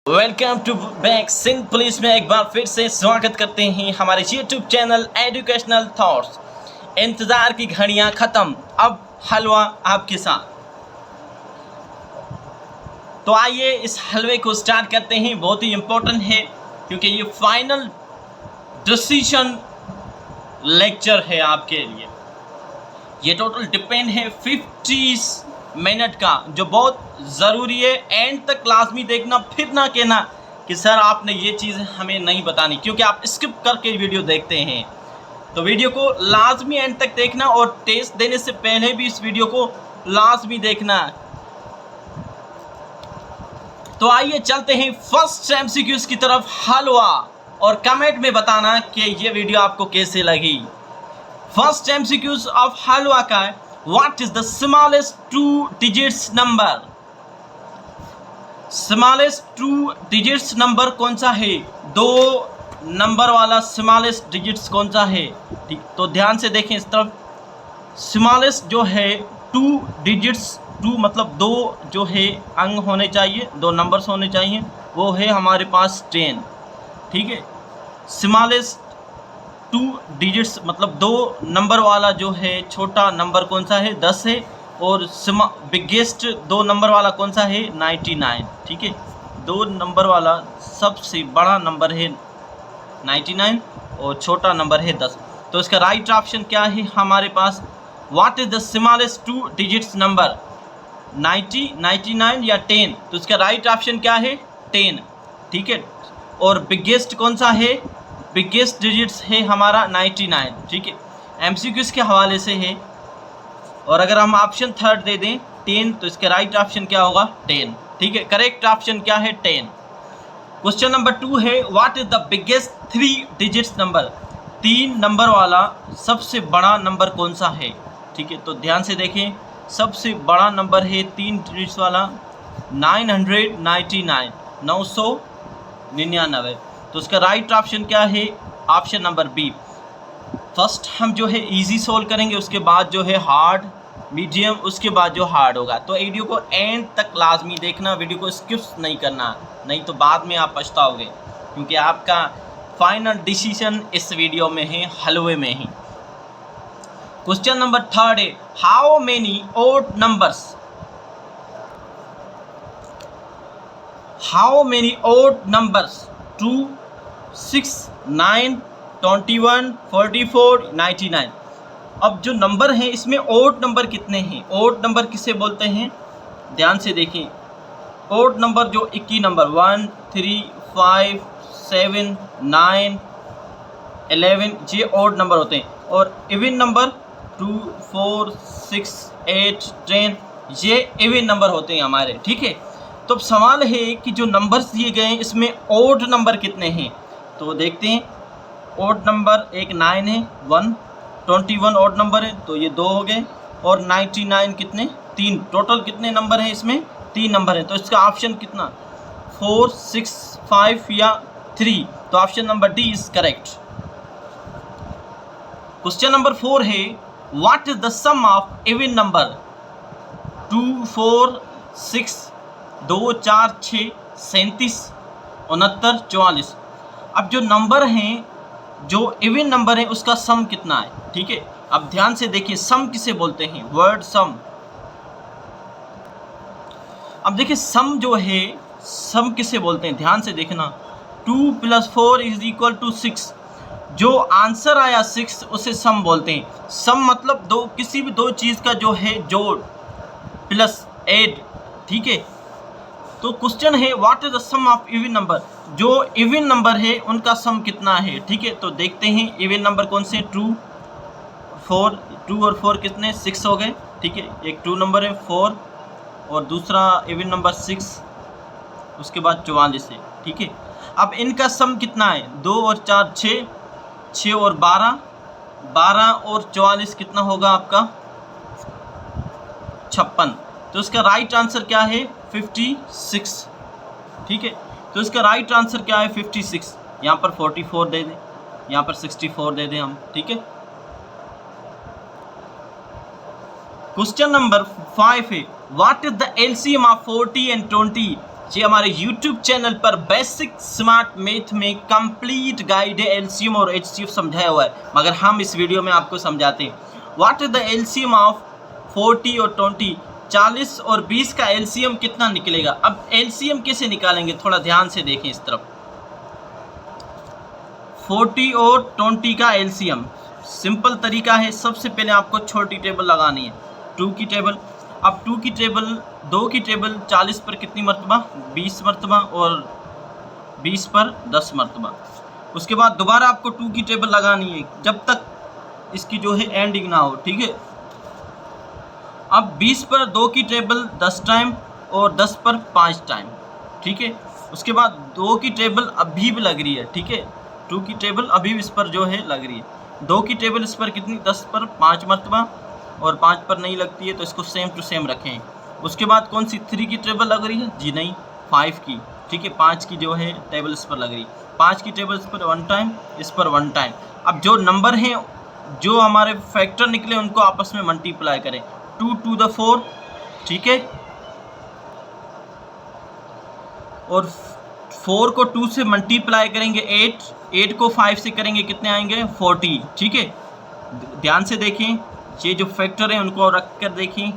Welcome to back Sindh police में एक बार फिर से स्वागत करते हैं हमारे यूट्यूब चैनल एजुकेशनल थॉट्स। इंतज़ार की घड़ियां ख़त्म, अब हलवा आपके साथ। तो आइए इस हलवे को स्टार्ट करते हैं। बहुत ही इम्पोर्टेंट है क्योंकि ये फाइनल डिसीजन लेक्चर है आपके लिए। ये टोटल डिपेंड है 50 मिनट का, जो बहुत ज़रूरी है। एंड तक लाजमी देखना, फिर ना कहना कि सर आपने ये चीज़ हमें नहीं बतानी, क्योंकि आप स्किप करके वीडियो देखते हैं। तो वीडियो को लाजमी एंड तक देखना और टेस्ट देने से पहले भी इस वीडियो को लाजमी देखना। तो आइए चलते हैं फर्स्ट एमसीक्यूज़ की तरफ, हलवा, और कमेंट में बताना कि ये वीडियो आपको कैसे लगी। फर्स्ट एमसीक्यूज़ ऑफ हलवा का है, what is the smallest 2 digits number. Smallest 2 digits number कौन सा है? 2 नंबर वाला स्मॉलेस्ट डिजिट्स कौन सा है? ठीक, तो ध्यान से देखें इस तरफ। स्मॉलेस्ट जो है 2 डिजिट्स, 2 मतलब 2 जो है अंक होने चाहिए, 2 नंबर्स होने चाहिए, वो है हमारे पास 10। ठीक है, स्मॉलेस्ट 2 डिजिट्स मतलब 2 नंबर वाला जो है छोटा नंबर कौन सा है? 10 है। और बिगेस्ट 2 नंबर वाला कौन सा है? 99। ठीक है, 2 नंबर वाला सबसे बड़ा नंबर है 99 और छोटा नंबर है 10। तो इसका राइट ऑप्शन क्या है हमारे पास? What is the smallest 2 digits number? 90, 99 या 10? तो इसका राइट ऑप्शन क्या है? 10। ठीक है, और बिगेस्ट कौन सा है? बिगेस्ट डिजिट्स है हमारा 99। ठीक है, एमसीक्यूज़ के हवाले से है। और अगर हम ऑप्शन थर्ड दे दें 10, तो इसका राइट ऑप्शन क्या होगा? 10। ठीक है, करेक्ट ऑप्शन क्या है? 10। क्वेश्चन नंबर 2 है, what is the biggest 3 digits number. 3 number वाला सबसे बड़ा नंबर कौन सा है? ठीक है, तो ध्यान से देखें, सबसे बड़ा नंबर है 3 डिजिट्स वाला 999, 999। तो उसका राइट ऑप्शन क्या है? Option number B. फर्स्ट हम जो है इजी सोल्व करेंगे, उसके बाद जो है हार्ड, मीडियम, उसके बाद जो हार्ड होगा। तो वीडियो को एंड तक लाजमी देखना, वीडियो को स्किप नहीं करना, नहीं तो बाद में आप पछताओगे, क्योंकि आपका फाइनल डिसीजन इस वीडियो में है, हलवे में ही। क्वेश्चन नंबर 3 है, how many odd numbers, how many odd numbers 2, 6, 9, 21, 44, 99। अब जो नंबर हैं इसमें ओड नंबर कितने हैं? ओड नंबर किसे बोलते हैं? ध्यान से देखें, ओड नंबर जो इक्की नंबर 1, 3, 5, 7, 9, 11, ये ओड नंबर होते हैं। और इवन नंबर 2, 4, 6, 8, 10, ये इवन नंबर होते हैं हमारे। ठीक है, तो अब सवाल है कि जो नंबर्स दिए गए हैं इसमें ओड नंबर कितने हैं? तो देखते हैं। ओड नंबर एक 9 है, 1, 21 ओड नंबर है, तो ये 2 हो गए, और 99 कितने? 3। टोटल कितने नंबर हैं इसमें? 3 नंबर हैं। तो इसका ऑप्शन कितना? 4, 6, 5 या 3? तो option number D is correct. Question number 4 है, what is the sum of even number 2, 4, 6, 2, 4, 6, 37, 69, 44। अब जो नंबर हैं, जो इवन नंबर है, उसका सम कितना है? ठीक है, अब ध्यान से देखिए, सम किसे बोलते हैं? वर्ड सम। अब देखिए सम जो है, सम किसे बोलते हैं? ध्यान से देखना, 2 + 4 = 6। जो आंसर आया 6 उसे सम बोलते हैं। सम मतलब दो, किसी भी 2 चीज़ का जो है जोड़, प्लस ऐड। ठीक है, तो क्वेश्चन है, what is the sum of even number. जो इवन नंबर है उनका सम कितना है? ठीक है, तो देखते हैं इवन नंबर कौन से? 2, 4, 2 और 4 कितने? 6 हो गए। ठीक है, एक 2 नंबर है 4, और दूसरा इवन नंबर 6, उसके बाद 44 है। ठीक है, अब इनका सम कितना है? 2 और 4 6, 6 और 12, 12 और 44 कितना होगा आपका? 56। तो इसका राइट आंसर क्या है? 56। ठीक है, तो इसका राइट आंसर क्या है? 56। यहाँ पर 44 दे दें, यहाँ पर 64 दे दें हम। ठीक है, क्वेश्चन नंबर 5 है, what is the LCM of 40 and 20। जी हमारे YouTube चैनल पर बेसिक स्मार्ट मैथ में कंप्लीट गाइड है, एलसीएम और एचसीएफ समझाया हुआ है, मगर हम इस वीडियो में आपको समझाते हैं what is the LCM of 40 और 20। 40 और 20 का एलसीएम कितना निकलेगा। अब एलसीएम कैसे निकालेंगे, थोड़ा ध्यान से देखें इस तरफ। 40 और 20 का एलसीएम सिंपल तरीका है, सबसे पहले आपको छोटी टेबल लगानी है, 2 की टेबल। अब 2 की टेबल, 2 की टेबल 40 पर कितनी मरतबा, 20 मरतबा, और 20 पर 10 मरतबा। उसके बाद दोबारा आपको 2 की टेबल लगानी है जब तक इसकी जो है एंडिंग ना हो, ठीक है। अब 20 पर 2 की टेबल 10 टाइम और 10 पर 5 टाइम, ठीक है। उसके बाद 2 की टेबल अभी भी लग रही है, ठीक है। 2 की टेबल अभी भी इस पर जो है लग रही है। 2 की टेबल इस पर कितनी, 10 पर 5 मरतबा, और 5 पर नहीं लगती है तो इसको सेम टू सेम रखें। उसके बाद कौन सी 3 की टेबल लग रही है, जी नहीं, 5 की, ठीक है। 5 की जो है टेबल इस पर लग रही है, 5 की टेबल इस पर 1 टाइम, इस पर 1 टाइम। अब जो नंबर हैं, जो हमारे फैक्टर निकले उनको आपस में मल्टीप्लाई करें, 2 to the 4, ठीक है। और 4 को 2 से मल्टीप्लाई करेंगे 8 को 5 से करेंगे कितने आएंगे, 40, ठीक है। ध्यान से देखें, ये जो फैक्टर है उनको रख कर देखें।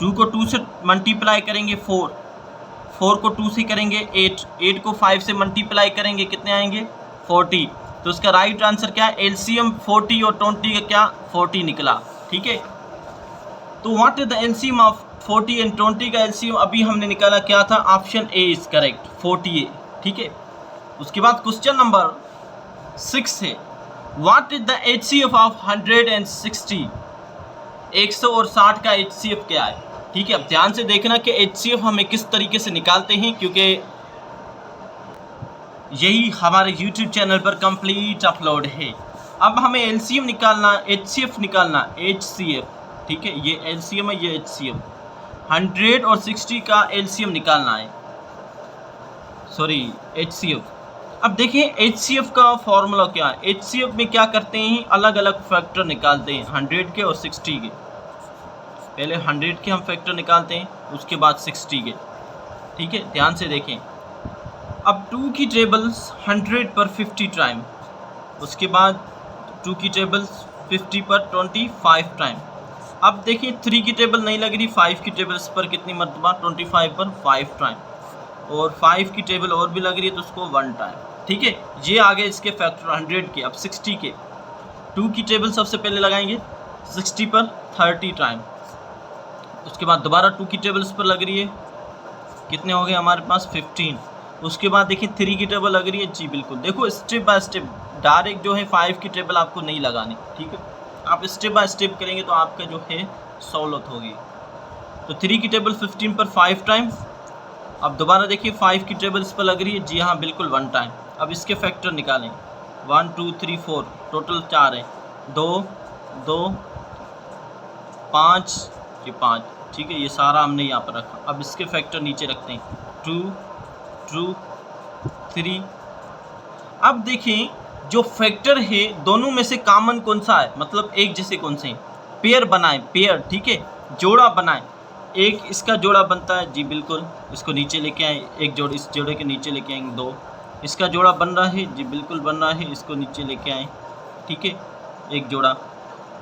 2 को 2 से मल्टीप्लाई करेंगे 4 को 2 से करेंगे 8 को 5 से मल्टीप्लाई करेंगे कितने आएंगे, 40। तो उसका राइट आंसर क्या है, एलसीएम 40 और 20 का क्या, 40 निकला, ठीक है। तो what is the LCM of 40 and 20 का एलसीएम अभी हमने निकाला क्या था, ऑप्शन ए इज करेक्ट, 40, ठीक है। उसके बाद क्वेश्चन नंबर 6 है, what is the HCF of 160। 160 का एचसीएफ क्या है, ठीक है। अब ध्यान से देखना कि एचसीएफ हमें किस तरीके से निकालते हैं, क्योंकि यही हमारे YouTube चैनल पर कंप्लीट अपलोड है। अब हमें एलसीएम निकालना, एचसीएफ निकालना, एचसीएफ, ठीक है। ये एलसीएम है, ये एचसीएफ। 100 और 60 का एलसीएम निकालना है, सॉरी एचसीएफ। अब देखिए एचसीएफ का फॉर्मूला क्या है। एचसीएफ में क्या करते हैं, अलग अलग फैक्टर निकालते हैं, 100 के और 60 के। पहले 100 के हम फैक्टर निकालते हैं, उसके बाद 60 के, ठीक है। ध्यान से देखें, अब 2 की टेबल्स 100 पर 50 टाइम, उसके बाद 2 की टेबल्स 50 पर 25 टाइम। अब देखिए 3 की टेबल नहीं लग रही, 5 की टेबल्स पर कितनी मरतबा, 25 पर 5 टाइम, और 5 की टेबल और भी लग रही है तो उसको 1 टाइम, ठीक है। ये आगे इसके फैक्टर 100 के। अब 60 के, 2 की टेबल सबसे पहले लगाएंगे 60 पर 30 टाइम, उसके बाद दोबारा 2 की टेबल इस पर लग रही है, कितने हो गए हमारे पास, 15। उसके बाद देखिए 3 की टेबल लग रही है, जी बिल्कुल, देखो स्टेप बाय स्टेप, डायरेक्ट जो है 5 की टेबल आपको नहीं लगानी, ठीक है। आप स्टेप बाय स्टेप करेंगे तो आपका जो है सहूलत होगी। तो 3 की टेबल 15 पर 5 टाइम। अब दोबारा देखिए 5 की टेबल इस पर लग रही है, जी हाँ बिल्कुल 1 टाइम। अब इसके फैक्टर निकालें, 1 2 3 4, टोटल 4 है, 2 2 5, ये 5, ठीक है। ये सारा हमने यहाँ पर रखा। अब इसके फैक्टर नीचे रखते हैं, 2 2 3। अब देखें जो फैक्टर है दोनों में से कॉमन कौन सा है, मतलब एक जैसे कौन से हैं, पेयर बनाएं, पेयर, ठीक है, जोड़ा बनाएं। एक इसका जोड़ा बनता है, जी बिल्कुल, इसको नीचे लेके आए, एक जोड़ इस जोड़े के नीचे लेके आएंगे, 2। इसका जोड़ा बन रहा है, जी बिल्कुल बन रहा है, इसको नीचे लेके आए, ठीक है, एक जोड़ा।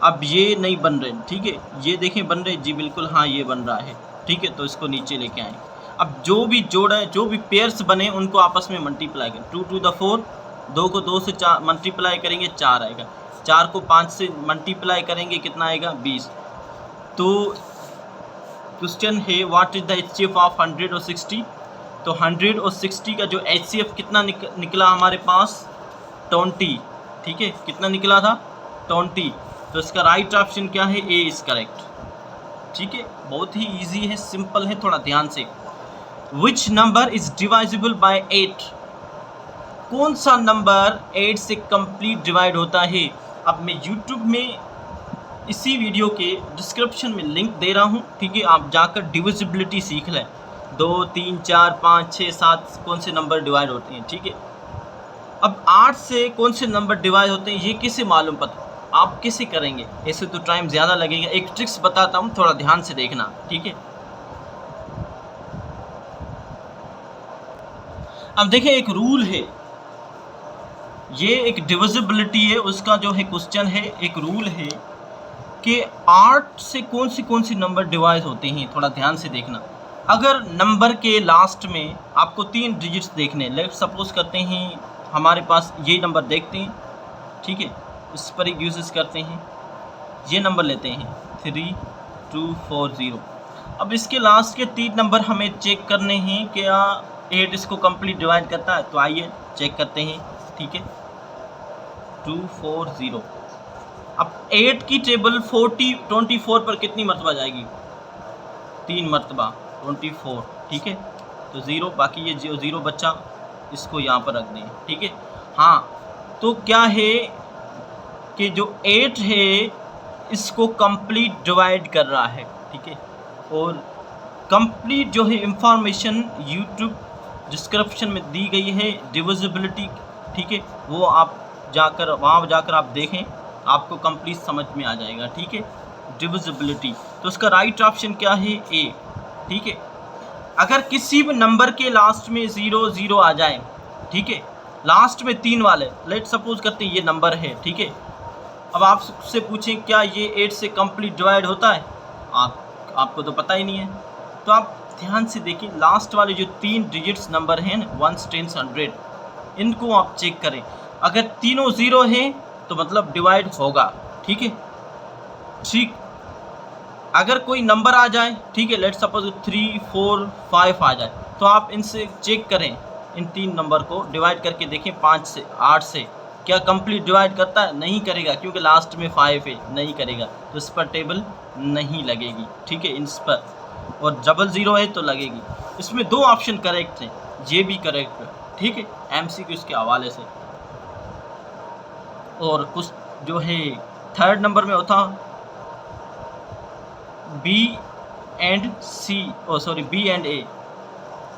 अब ये नहीं बन रहे, ठीक है, ये देखें बन रहे, जी बिल्कुल, हाँ ये बन रहा है, ठीक है, तो इसको नीचे लेके आए। अब जो भी जोड़ा है, जो भी पेयर्स बने उनको आपस में मल्टीप्लाई करें, 2 to the 4, 2 को 2 से 4 मल्टीप्लाई करेंगे 4 आएगा, 4 को 5 से मल्टीप्लाई करेंगे कितना आएगा, 20। तो क्वेश्चन है what is the HCF of 100 और 60। तो 100 और 60 का जो एचसीएफ कितना निकला हमारे पास, 20, ठीक है। कितना निकला था, 20। तो इसका राइट ऑप्शन क्या है, ए इज करेक्ट, ठीक है। बहुत ही इजी है, सिंपल है, थोड़ा ध्यान से। Which number is divisible by 8। कौन सा नंबर 8 से कंप्लीट डिवाइड होता है। अब मैं YouTube में इसी वीडियो के डिस्क्रिप्शन में लिंक दे रहा हूँ, ठीक है, आप जाकर डिविजिबिलिटी सीख लें, 2 3 4 5 6 7 कौन से नंबर डिवाइड होते हैं, ठीक है। अब 8 से कौन से नंबर डिवाइड होते हैं ये किसे मालूम पता, आप कैसे करेंगे, ऐसे तो टाइम ज़्यादा लगेगा। एक ट्रिक्स बताता हूँ, थोड़ा ध्यान से देखना, ठीक है। अब देखिए एक रूल है, ये एक डिविजिबिलिटी है, उसका जो है क्वेश्चन है, एक रूल है कि 8 से कौन सी नंबर डिवाइड होते हैं। थोड़ा ध्यान से देखना। अगर नंबर के लास्ट में आपको 3 डिजिट्स देखने, लेट्स सपोज करते हैं हमारे पास ये नंबर देखते हैं, ठीक है, इस पर एक यूजेस करते हैं, ये नंबर लेते हैं 3240। अब इसके लास्ट के 3 नंबर हमें चेक करने हैं, क्या 8 इसको कंप्लीट डिवाइड करता है। तो आइए चेक करते हैं, ठीक है, 240। अब 8 की टेबल 24 पर कितनी मरतबा जाएगी, 3 मरतबा 24, ठीक है। तो 0, बाकी ये जो 0 बच्चा इसको यहाँ पर रख दें, ठीक है। हाँ, तो क्या है कि जो 8 है इसको कंप्लीट डिवाइड कर रहा है, ठीक है। और कंप्लीट जो है इंफॉर्मेशन यूट्यूब डिस्क्रिप्शन में दी गई है डिविजिबिलिटी, ठीक है, वो आप जाकर वहाँ जाकर आप देखें, आपको कंप्लीट समझ में आ जाएगा, ठीक है, डिविजिबिलिटी। तो उसका राइट ऑप्शन क्या है, ए, ठीक है। अगर किसी भी नंबर के लास्ट में 0 0 आ जाए, ठीक है, लास्ट में 3 वाले, लेट सपोज करते हैं ये नंबर है, ठीक है। अब आपसे पूछें क्या ये 8 से कंप्लीट डिवाइड होता है, आपको तो पता ही नहीं है। तो आप ध्यान से देखिए, लास्ट वाले जो 3 डिजिट्स नंबर हैं 1 10 100, इनको आप चेक करें। अगर तीनों 0 हैं तो मतलब डिवाइड होगा, ठीक है। ठीक, अगर कोई नंबर आ जाए, ठीक है, लेट्स सपोज 3 4 5 आ जाए, तो आप इनसे चेक करें, इन 3 नंबर को डिवाइड करके देखें 5 से 8 से, क्या कंप्लीट डिवाइड करता है, नहीं करेगा, क्योंकि लास्ट में 5 है, नहीं करेगा, तो इस पर टेबल नहीं लगेगी, ठीक है, इस पर। और 00 है तो लगेगी। इसमें 2 ऑप्शन करेक्ट हैं, ये भी करेक्ट है, ठीक है, एमसीक्यू इसके हवाले से। और कुछ जो है 3rd नंबर में होता बी एंड ए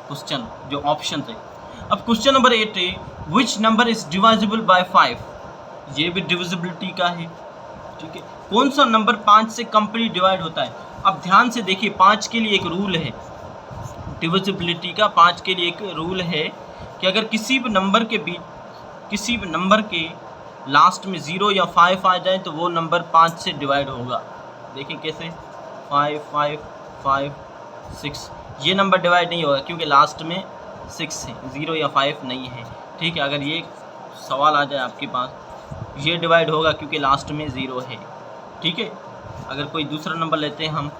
क्वेश्चन, जो ऑप्शन थे। अब क्वेश्चन नंबर 8 है, विच नंबर इज डिवाइजिबल बाय 5। ये भी डिविजिबिलिटी का है, ठीक है। कौन सा नंबर 5 से कंप्लीट डिवाइड होता है। अब ध्यान से देखिए, 5 के लिए एक रूल है डिविजिबिलिटी का, 5 के लिए एक रूल है कि अगर किसी भी नंबर के लास्ट में 0 या 5 आ जाए तो वो नंबर 5 से डिवाइड होगा। देखिए कैसे, 5 5 5 6, ये नंबर डिवाइड नहीं होगा क्योंकि लास्ट में 6 है, 0 या 5 नहीं है, ठीक है। अगर ये सवाल आ जाए आपके पास, ये डिवाइड होगा क्योंकि लास्ट में 0 है, ठीक है। अगर कोई दूसरा नंबर लेते हैं हम,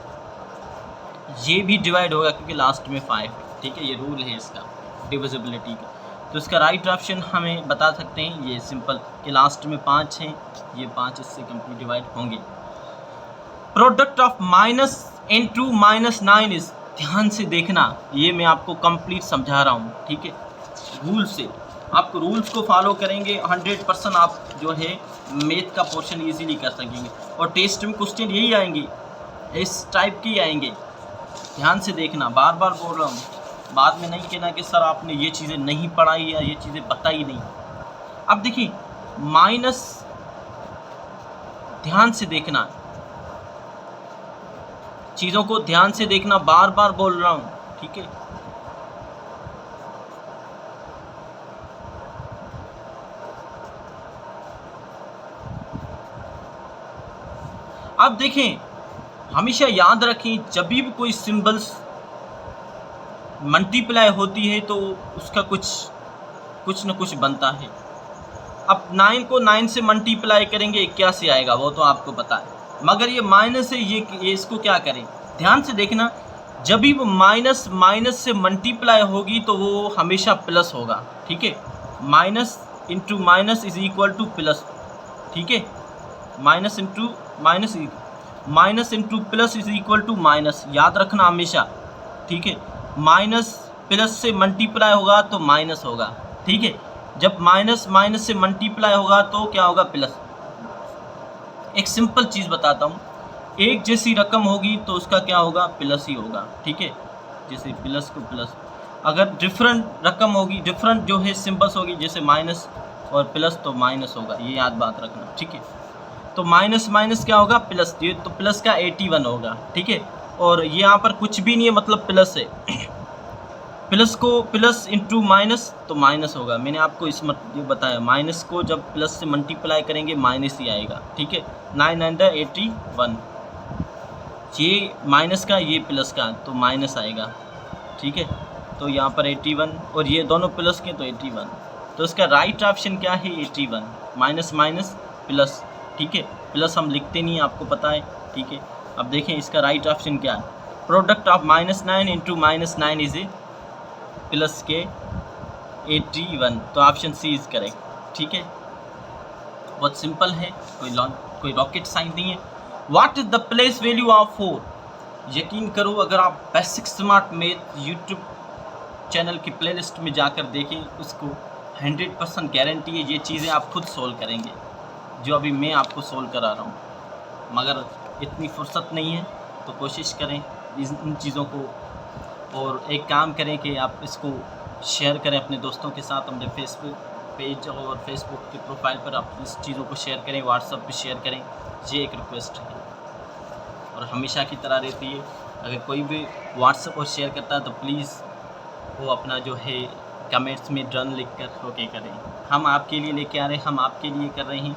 ये भी डिवाइड होगा क्योंकि लास्ट में 5 है, ठीक है। ये रूल है इसका डिविजिबिलिटी का। तो इसका राइट ऑप्शन हमें बता सकते हैं, ये सिंपल कि लास्ट में 5 हैं, ये 5 इससे कंप्लीट डिवाइड होंगे। प्रोडक्ट ऑफ -into -9 इज, ध्यान से देखना, ये मैं आपको कंप्लीट समझा रहा हूँ, ठीक है, रूल से। आप रूल्स को फॉलो करेंगे 100% आप जो है मैथ का पोर्शन इजीली कर सकेंगे। और टेस्ट में क्वेश्चन यही आएंगे, इस टाइप के ही आएंगे, ध्यान से देखना। बार बार बोल रहा हूँ, बाद में नहीं कहना कि सर आपने ये चीज़ें नहीं पढ़ाई या ये चीज़ें बताई नहीं। अब देखिए माइनस, ध्यान से देखना, चीज़ों को ध्यान से देखना, बार बार बोल रहा हूँ, ठीक है। अब देखें, हमेशा याद रखें, जब भी कोई सिंबल्स मल्टीप्लाई होती है तो उसका कुछ न कुछ बनता है। अब 9 को 9 से मल्टीप्लाई करेंगे 81 आएगा, वो तो आपको पता है। मगर ये माइनस है, ये इसको क्या करें, ध्यान से देखना, जब भी वो माइनस से मल्टीप्लाई होगी तो वो हमेशा प्लस होगा, ठीक है। Minus into minus is equal to plus, ठीक है। Minus into plus is equal to minus, याद रखना हमेशा, ठीक है। माइनस प्लस से मल्टीप्लाई होगा तो माइनस होगा, ठीक है। जब माइनस से मल्टीप्लाई होगा तो क्या होगा, प्लस। एक सिंपल चीज़ बताता हूँ, एक जैसी रकम होगी तो उसका क्या होगा, प्लस ही होगा, ठीक है। जैसे प्लस को प्लस, अगर डिफरेंट रकम होगी, डिफरेंट जो है सिंबल्स होगी, जैसे माइनस और प्लस, तो माइनस होगा, ये याद बात रखना, ठीक है। तो माइनस माइनस क्या होगा, प्लस, ये तो प्लस का 81 होगा, ठीक है। और ये यहाँ पर कुछ भी नहीं है, मतलब प्लस है। प्लस को प्लस इंटू माइनस तो माइनस होगा। मैंने आपको इस ये बताया, माइनस को जब प्लस से मल्टीप्लाई करेंगे माइनस ही आएगा, ठीक है। 981, ये माइनस का, ये प्लस का, तो माइनस आएगा, ठीक है। तो यहाँ पर 81 और ये दोनों प्लस के, तो 81। तो इसका राइट ऑप्शन क्या है, 81। माइनस माइनस प्लस, ठीक है। प्लस हम लिखते नहीं, आपको पता है, ठीक है। अब देखें इसका राइट ऑप्शन क्या है। Product of -9 into -9 is a plus के 81। तो ऑप्शन सी इज करेक्ट, ठीक है। बहुत सिंपल है, कोई रॉकेट साइंस नहीं है। What is the place value of 4? यकीन करो, अगर आप basic smart math YouTube channel की प्लेलिस्ट में जाकर देखें, उसको 100% गारंटी है ये चीज़ें आप खुद सोल्व करेंगे, जो अभी मैं आपको सोल्व करा रहा हूँ। मगर इतनी फुर्सत नहीं है, तो कोशिश करें इन चीज़ों को, और एक काम करें कि आप इसको शेयर करें अपने दोस्तों के साथ। अपने फेसबुक पेज और फेसबुक के प्रोफाइल पर आप इस चीज़ों को शेयर करें, व्हाट्सएप पे शेयर करें। ये एक रिक्वेस्ट है और हमेशा की तरह रहती है। अगर कोई भी व्हाट्सएप और शेयर करता है तो प्लीज़ वो अपना जो है कमेंट्स में डन लिख कर ओके करें। हम आपके लिए लेके आ रहे हैं, हम आपके लिए कर रहे हैं,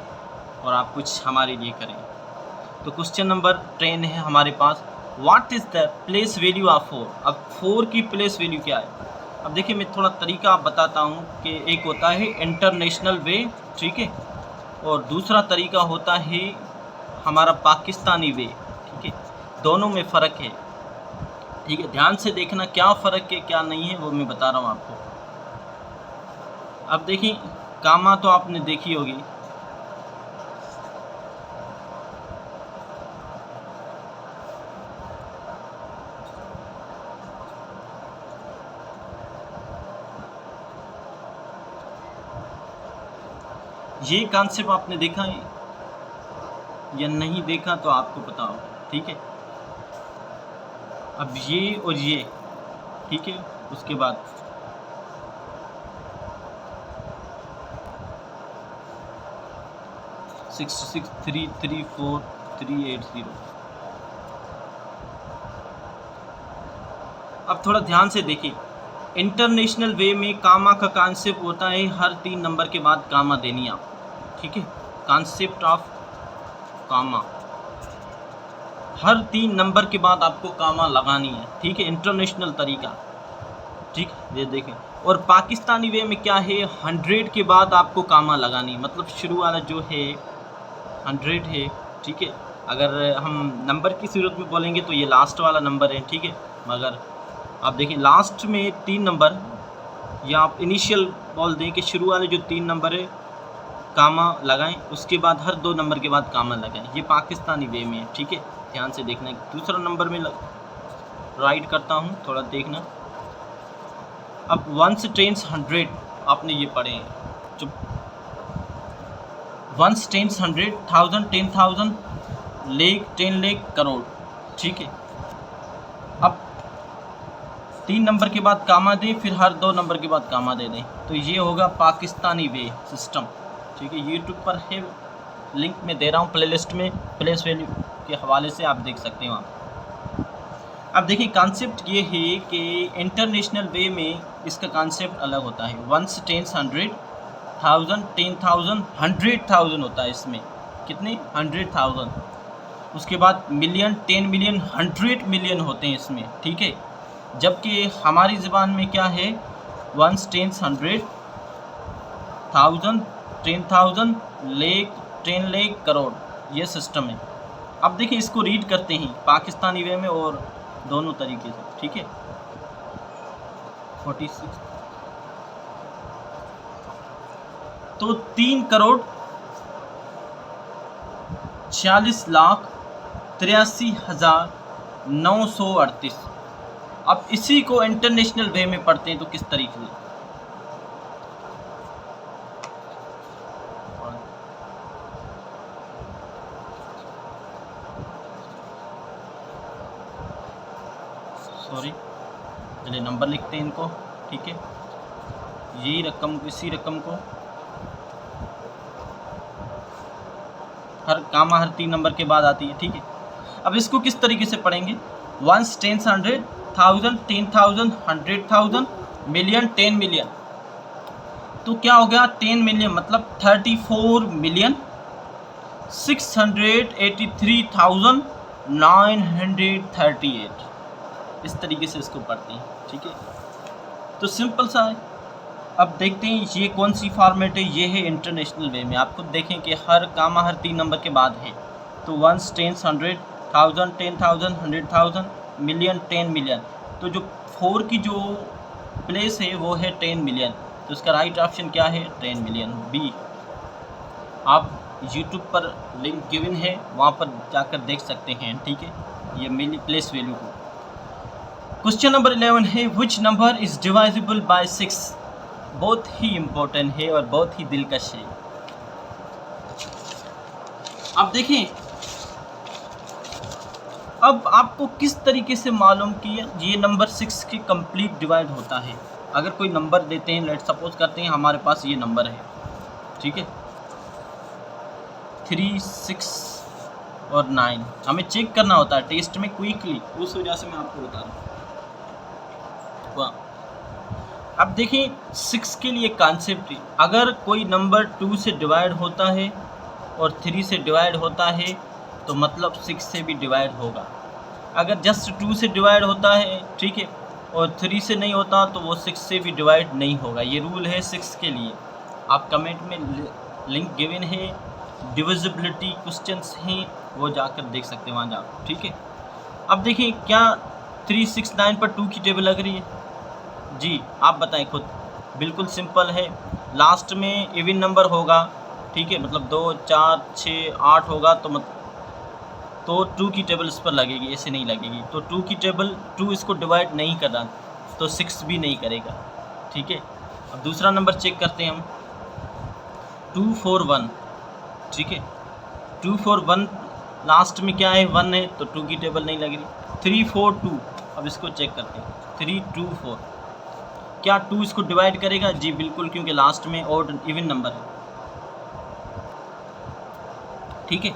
और आप कुछ हमारे लिए करें। तो क्वेश्चन नंबर 10 है हमारे पास, what is the place value of 4? अब 4 की प्लेस वैल्यू क्या है? अब देखिए मैं थोड़ा तरीका बताता हूँ कि एक होता है इंटरनेशनल वे, ठीक है, और दूसरा तरीका होता है हमारा पाकिस्तानी वे, ठीक है। दोनों में फ़र्क है, ठीक है। ध्यान से देखना क्या फ़र्क है क्या नहीं है, वो मैं बता रहा हूँ आपको। अब देखिए कामा तो आपने देखी होगी, ये कॉन्सेप्ट आपने देखा है या नहीं देखा तो आपको पता हो, ठीक है। अब ये और ये, ठीक है, उसके बाद 66334380। अब थोड़ा ध्यान से देखिए, इंटरनेशनल वे में कामा का कॉन्सेप्ट होता है हर 3 नंबर के बाद कामा देनी आप, ठीक है। कॉन्सेप्ट ऑफ कामा, हर 3 नंबर के बाद आपको कामा लगानी है, ठीक है। इंटरनेशनल तरीका, ठीक, ये देखें। और पाकिस्तानी वे में क्या है, 100 के बाद आपको कामा लगानी है, मतलब शुरू वाला जो है 100 है, ठीक है। अगर हम नंबर की सूरत में बोलेंगे तो ये लास्ट वाला नंबर है, ठीक है। मगर आप देखिए लास्ट में 3 नंबर, या आप इनिशियल बोल दें कि शुरू वाले जो 3 नंबर है कामा लगाएं, उसके बाद हर 2 नंबर के बाद कामा लगाएं। ये पाकिस्तानी वे में है, ठीक है। ध्यान से देखना। दूसरा नंबर में राइट करता हूँ, थोड़ा देखना। अब 1 से 100 आपने ये पढ़े हैं, जो 1 से 100, 1000, 10,000, लाख, 10 लाख, करोड़, ठीक है। अब 3 नंबर के बाद कामा दें, फिर हर 2 नंबर के बाद कामा दे दें, तो ये होगा पाकिस्तानी वे सिस्टम, ठीक है। यूट्यूब पर है, लिंक में दे रहा हूँ प्लेलिस्ट में, प्लेस वैल्यू के हवाले से आप देख सकते हैं वहाँ। अब देखिए कॉन्सेप्ट ये है कि इंटरनेशनल वे में इसका कॉन्सेप्ट अलग होता है। 1 से 100, 1000, 10,000, 100,000 होता है इसमें। कितने? 100,000। उसके बाद मिलियन, 10 मिलियन, 100 मिलियन होते हैं इसमें, ठीक है। जबकि हमारी ज़बान में क्या है, 1 से 100, 1000, 10,000, लाख, 10 लाख, करोड़, ये सिस्टम है। अब देखिए इसको रीड करते हैं पाकिस्तानी वे में और दोनों तरीके से, ठीक है। 46, तो 3 करोड़ 46,83,938। अब इसी को इंटरनेशनल वे में पढ़ते हैं तो किस तरीके से, सॉरी, चलिए नंबर लिखते हैं इनको, ठीक है। यही रकम, इसी रकम को हर कामा हर 3 नंबर के बाद आती है, ठीक है। अब इसको किस तरीके से पढ़ेंगे, 1 10 100 1000 10,000 100,000 मिलियन 10 मिलियन, तो क्या हो गया 10 मिलियन मतलब 34,683,938, इस तरीके से इसको पढ़ते हैं, ठीक है। तो सिंपल सा है। अब देखते हैं ये कौन सी फॉर्मेट है, ये है इंटरनेशनल वे में। आप खुद देखें कि हर कामा हर 3 नंबर के बाद है, तो 1 10 100 1000 10,000 100,000 मिलियन 10 मिलियन, तो जो 4 की जो प्लेस है वो है 10 मिलियन, तो इसका राइट ऑप्शन क्या है 10 मिलियन बी। आप यूट्यूब पर लिंक गिवन है, वहाँ पर जाकर देख सकते हैं, ठीक है, ये मिली प्लेस वैल्यू को। क्वेश्चन नंबर 11 है विच नंबर इज़ डिवाइजिबल बाय 6, बहुत ही इम्पोर्टेंट है और बहुत ही दिलकश है। अब देखें, अब आपको किस तरीके से मालूम कि ये नंबर 6 के कंप्लीट डिवाइड होता है। अगर कोई नंबर देते हैं, लेट सपोज करते हैं हमारे पास ये नंबर है, ठीक है, 3 6 और 9, हमें चेक करना होता है टेस्ट में क्विकली, उस वजह से मैं आपको बता रहा हूँ। अब देखिए 6 के लिए कॉन्सेप्ट है, अगर कोई नंबर 2 से डिवाइड होता है और 3 से डिवाइड होता है तो मतलब 6 से भी डिवाइड होगा। अगर जस्ट 2 से डिवाइड होता है, ठीक है, और 3 से नहीं होता तो वो 6 से भी डिवाइड नहीं होगा। ये रूल है 6 के लिए। आप कमेंट में लिंक गिवन है, डिविजिबिलिटी क्वेश्चंस हैं, वो जाकर देख सकते हैं वहाँ जाकर, ठीक है। अब देखिए क्या 3 6 9 पर 2 की टेबल लग रही है जी, आप बताएं खुद। बिल्कुल सिंपल है, लास्ट में इवन नंबर होगा, ठीक है, मतलब 2 4 6 8 होगा तो 2 की टेबल इस पर लगेगी, ऐसे नहीं लगेगी। तो 2 की टेबल 2 इसको डिवाइड नहीं कर रहा तो 6 भी नहीं करेगा, ठीक है। अब दूसरा नंबर चेक करते हैं हम, 2 4 1, ठीक है, 2 4 1 लास्ट में क्या है 1 है तो 2 की टेबल नहीं लग रही। 3 4 2, अब इसको चेक करते हैं, 3 2 4, क्या 2 इसको डिवाइड करेगा जी बिल्कुल, क्योंकि लास्ट में ऑड इवन नंबर है, ठीक है।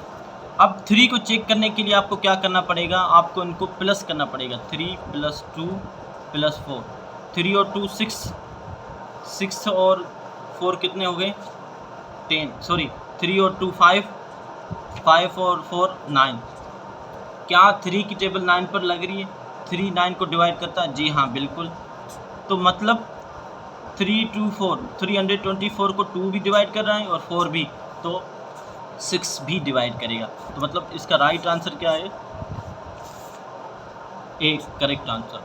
अब 3 को चेक करने के लिए आपको क्या करना पड़ेगा, आपको इनको प्लस करना पड़ेगा, 3 + 2 + 4, 3 और 2 6, 6 और 4 कितने हो गए 10, सॉरी 3 और 2 5, 5 और 4 9, क्या 3 की टेबल 9 पर लग रही है, 3 9 को डिवाइड करता है जी हाँ बिल्कुल। तो मतलब 3 2 4 324 को 2 भी डिवाइड कर रहा है और 4 भी, तो 6 भी डिवाइड करेगा। तो मतलब इसका राइट आंसर क्या है, a correct answer.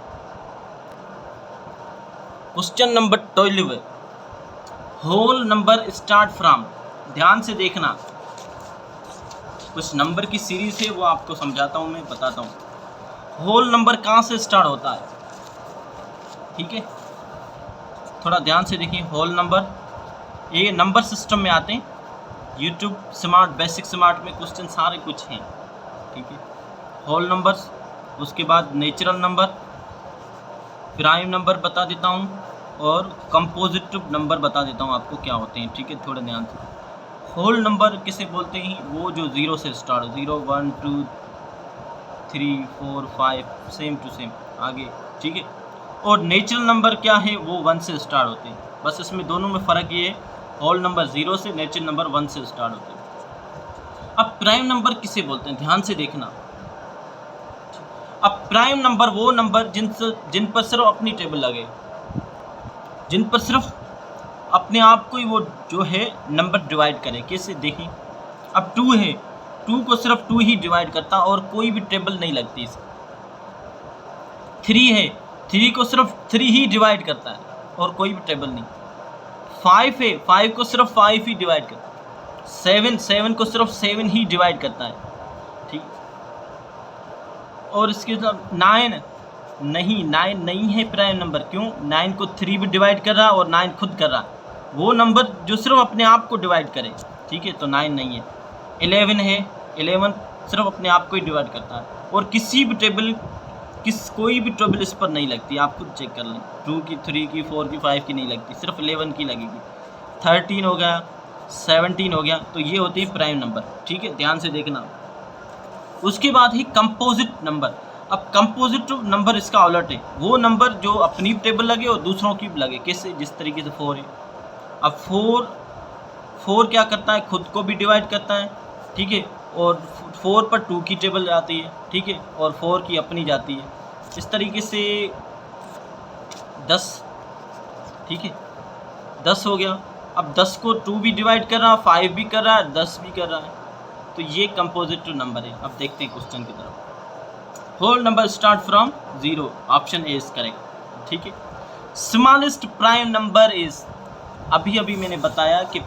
Question number 12, whole number start from, ध्यान से देखना, कुछ नंबर की सीरीज है वो आपको समझाता हूँ, मैं बताता हूँ। होल नंबर कहाँ से स्टार्ट होता है, ठीक है, थोड़ा ध्यान से देखिए। होल नंबर, ये नंबर सिस्टम में आते हैं, यूट्यूब स्मार्ट बेसिक स्मार्ट में क्वेश्चन सारे कुछ हैं, ठीक है। होल नंबर्स, उसके बाद नेचुरल नंबर, प्राइम नंबर बता देता हूँ और कंपोजिटिव नंबर बता देता हूँ आपको क्या होते हैं, ठीक है, थोड़ा ध्यान से। होल नंबर किसे बोलते हैं, वो जो 0 से स्टार्ट हो, 0 1 2 3 4 5 सेम टू सेम आगे, ठीक है। और नेचुरल नंबर क्या है, वो 1 से स्टार्ट होते हैं, बस इसमें दोनों में फ़र्क ये है, होल नंबर 0 से, नेचुरल नंबर 1 से स्टार्ट होते हैं। अब प्राइम नंबर किसे बोलते हैं, ध्यान से देखना। अब प्राइम नंबर वो नंबर जिन पर सिर्फ अपनी टेबल लगे, जिन पर सिर्फ अपने आप को ही वो जो है नंबर डिवाइड करे। कैसे देखें, अब 2 है, 2 को सिर्फ 2 ही डिवाइड करता और कोई भी टेबल नहीं लगती इसकी। 3 है, 3 को सिर्फ 3 ही डिवाइड करता है और कोई भी टेबल नहीं। 5 है, 5 को सिर्फ 5 ही डिवाइड करता है। 7 को सिर्फ 7 ही डिवाइड करता है, ठीक। और इसके साथ 9 नहीं है प्राइम नंबर, क्यों, 9 को 3 भी डिवाइड कर रहा और 9 खुद कर रहा, वो नंबर जो सिर्फ अपने आप को डिवाइड करे, ठीक है, तो 9 नहीं है। 11 है, 11 सिर्फ अपने आप को ही डिवाइड करता है और कोई भी टेबल इस पर नहीं लगती, आप खुद चेक कर लें, 2 की 3 की 4 की 5 की नहीं लगती, सिर्फ 11 की लगेगी। 13 हो गया, 17 हो गया। तो ये होते हैं प्राइम नंबर, ठीक है, ध्यान से देखना। उसके बाद ही कंपोजिट नंबर। अब कंपोजिट नंबर इसका उलट है, वो नंबर जो अपनी टेबल लगे और दूसरों की भी लगे। कैसे? जिस तरीके से 4 है। अब 4 क्या करता है, खुद को भी डिवाइड करता है, ठीक है, और 4 पर 2 की टेबल जाती है, ठीक है, और 4 की अपनी जाती है। इस तरीके से 10, ठीक है, 10 हो गया। अब 10 को 2 भी डिवाइड कर रहा है, 5 भी कर रहा है, 10 भी कर रहा है। तो ये कंपोजिटिव नंबर है। अब देखते हैं क्वेश्चन की तरफ। Whole number start from 0, option A is correct, ठीक है। स्मॉलेस्ट प्राइम नंबर इज, अभी मैंने बताया कि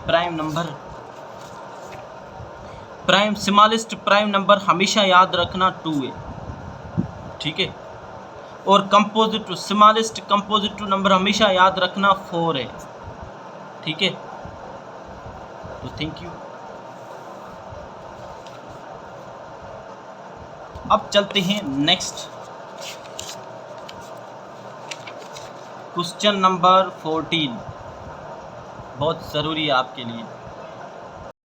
स्मॉलेस्ट प्राइम नंबर हमेशा याद रखना 2 है, ठीक है, और कंपोजिटिव स्मॉलेस्ट कंपोजिटिव नंबर हमेशा याद रखना 4 है, ठीक है। तो थैंक यू। अब चलते हैं नेक्स्ट क्वेश्चन नंबर 14, बहुत ज़रूरी है आपके लिए।